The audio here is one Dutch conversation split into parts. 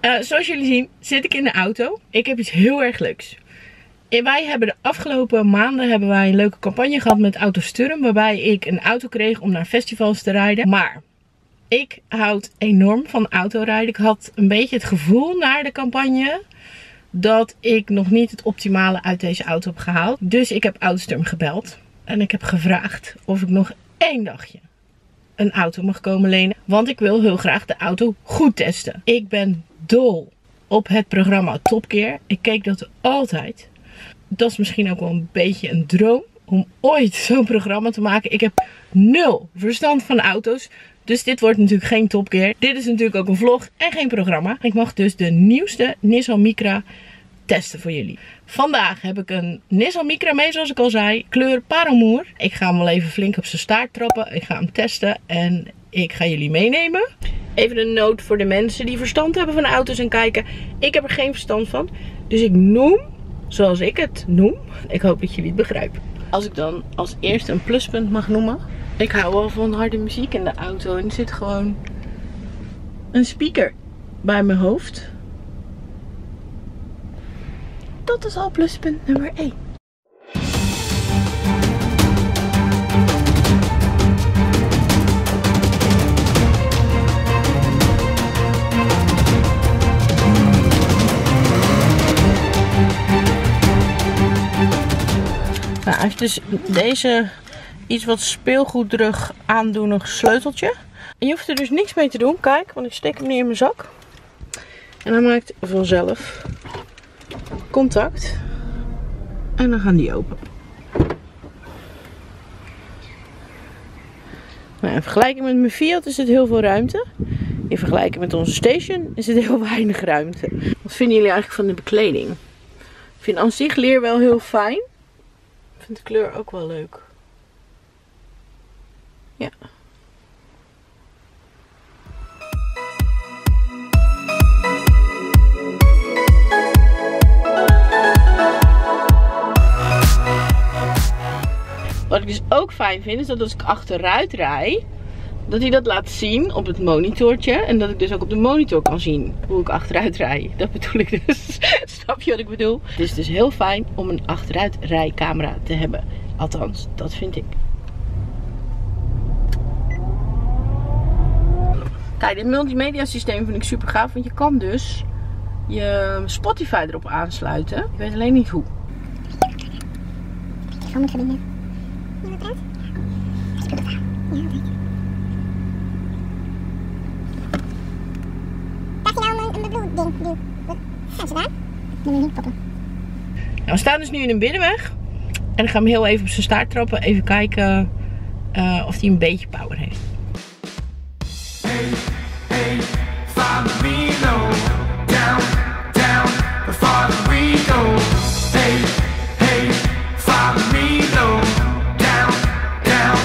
Zoals jullie zien zit ik in de auto. Ik heb iets heel erg leuks. Wij hebben de afgelopen maanden een leuke campagne gehad met Autosturm. Waarbij ik een auto kreeg om naar festivals te rijden. Maar ik houd enorm van autorijden. Ik had een beetje het gevoel na de campagne dat ik nog niet het optimale uit deze auto heb gehaald. Dus ik heb Autosturm gebeld. En ik heb gevraagd of ik nog 1 dagje een auto mag komen lenen. Want ik wil heel graag de auto goed testen. Ik ben dol op het programma Top Gear. Ik keek dat altijd. Dat is misschien ook wel een beetje een droom om ooit zo'n programma te maken. Ik heb 0 verstand van auto's. Dus dit wordt natuurlijk geen Top Gear. Dit is natuurlijk ook een vlog en geen programma. Ik mag dus de nieuwste Nissan Micra testen voor jullie. Vandaag heb ik een Nissan Micra mee, zoals ik al zei. Kleur Paramour. Ik ga hem wel even flink op zijn staart trappen. Ik ga hem testen en ik ga jullie meenemen. Even een noot voor de mensen die verstand hebben van auto's en kijken. Ik heb er geen verstand van. Dus ik noem zoals ik het noem. Ik hoop dat jullie het begrijpen. Als ik dan als eerste een pluspunt mag noemen. Ik hou wel van harde muziek in de auto. En er zit gewoon een speaker bij mijn hoofd. Dat is al pluspunt nummer 1. Nou, hij heeft dus deze iets wat speelgoedrug aandoenig sleuteltje. En je hoeft er dus niks mee te doen. Kijk, want ik steek hem nu in mijn zak. En hij maakt vanzelf contact. En dan gaan die open. Nou, in vergelijking met mijn Fiat is dit heel veel ruimte. In vergelijking met onze Station is het heel weinig ruimte. Wat vinden jullie eigenlijk van de bekleding? Ik vind aan zich leer wel heel fijn. Ik vind de kleur ook wel leuk. Ja. Wat ik dus ook fijn vind is dat als ik achteruit rijd, dat hij dat laat zien op het monitortje. En dat ik dus ook op de monitor kan zien hoe ik achteruit rijd. Dat bedoel ik dus. Snap je wat ik bedoel? Het is dus heel fijn om een achteruitrijcamera te hebben. Althans, dat vind ik. Kijk, dit multimedia systeem vind ik super gaaf. Want je kan dus je Spotify erop aansluiten. Ik weet alleen niet hoe. Ik ga me verbinden. Ja, wat praat? Ja, kijk. Krijg je nou een bedoeld ding? Wat zijn ze daar? Dat moet niet poppen. Nou, we staan dus nu in een binnenweg. En ik ga hem heel even op zijn staart trappen. Even kijken of hij een beetje power heeft. Hey, hey, follow me low. Down, down, follow we go. Hey, hey, follow me low. Down, down,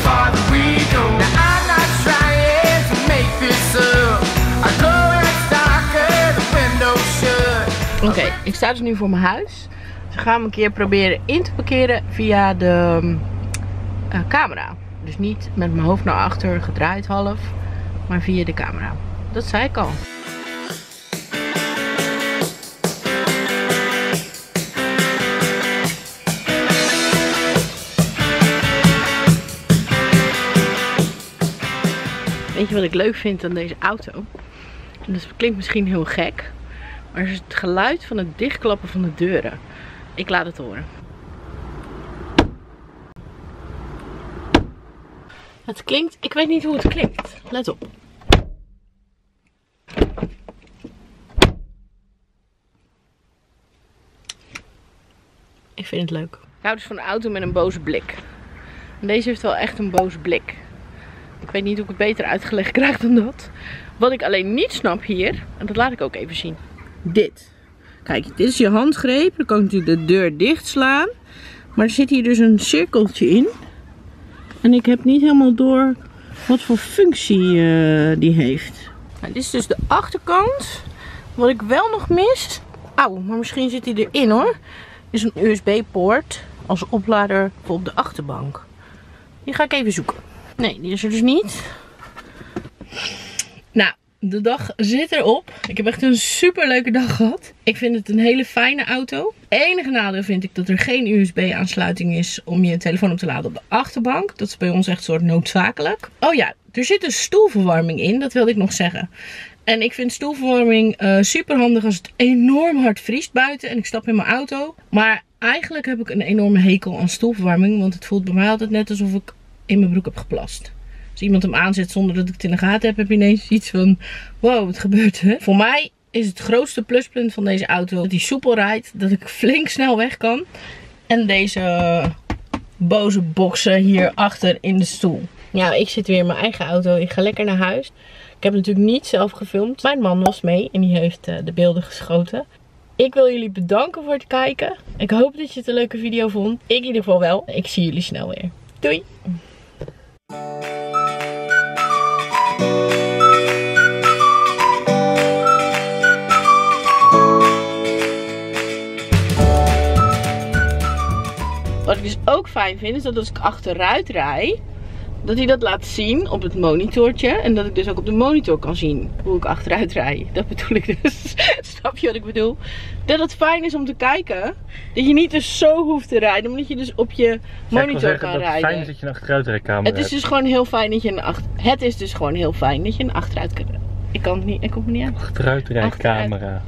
follow we go. Now I'm not trying to make this up. I go as darker, the window shut. Oké, ik sta dus nu voor mijn huis. Dus ik ga hem een keer proberen in te parkeren via de camera. Dus niet met mijn hoofd naar achter gedraaid half, maar via de camera. Dat zei ik al. Weet je wat ik leuk vind aan deze auto? En dat klinkt misschien heel gek, maar is het geluid van het dichtklappen van de deuren. Ik laat het horen. Het klinkt, ik weet niet hoe het klinkt. Let op. Ik vind het leuk. Ik hou dus van een auto met een boze blik. En deze heeft wel echt een boze blik. Ik weet niet hoe ik het beter uitgelegd krijg dan dat. Wat ik alleen niet snap hier, en dat laat ik ook even zien. Dit. Kijk, dit is je handgreep. Dan kan ik natuurlijk de deur dicht slaan. Maar er zit hier dus een cirkeltje in. En ik heb niet helemaal door wat voor functie die heeft. Nou, dit is dus de achterkant. Wat ik wel nog mis. Auw, maar misschien zit hij erin hoor. Is een USB-poort als oplader voor op de achterbank. Die ga ik even zoeken. Nee, die is er dus niet. Nou, de dag zit erop. Ik heb echt een super leuke dag gehad. Ik vind het een hele fijne auto. Enige nadeel vind ik dat er geen USB-aansluiting is om je telefoon op te laden op de achterbank. Dat is bij ons echt een soort noodzakelijk. Oh ja, er zit een stoelverwarming in. Dat wilde ik nog zeggen. En ik vind stoelverwarming super handig als het enorm hard vriest buiten en ik stap in mijn auto. Maar eigenlijk heb ik een enorme hekel aan stoelverwarming. Want het voelt bij mij altijd net alsof ik in mijn broek heb geplast. Als iemand hem aanzet zonder dat ik het in de gaten heb, heb je ineens iets van, wow, wat gebeurt er? Voor mij is het grootste pluspunt van deze auto dat hij soepel rijdt, dat ik flink snel weg kan. En deze boze boksen hier achter in de stoel. Ja, ik zit weer in mijn eigen auto. Ik ga lekker naar huis. Ik heb natuurlijk niet zelf gefilmd. Mijn man was mee en die heeft de beelden geschoten. Ik wil jullie bedanken voor het kijken. Ik hoop dat je het een leuke video vond. Ik in ieder geval wel. Ik zie jullie snel weer. Doei! Wat ik dus ook fijn vind is dat als ik achteruit rijd, dat hij dat laat zien op het monitortje. En dat ik dus ook op de monitor kan zien hoe ik achteruit rijd. Dat bedoel ik dus. Snap je wat ik bedoel? Dat het fijn is om te kijken. Dat je niet dus zo hoeft te rijden. Maar dat je dus op je monitor kan rijden. Het fijn is dat je een achteruitrijcamera hebt. Het is dus gewoon heel fijn dat je een achteruit kan. Ik kan het niet. Ik kom er niet aan. Achteruitrijcamera.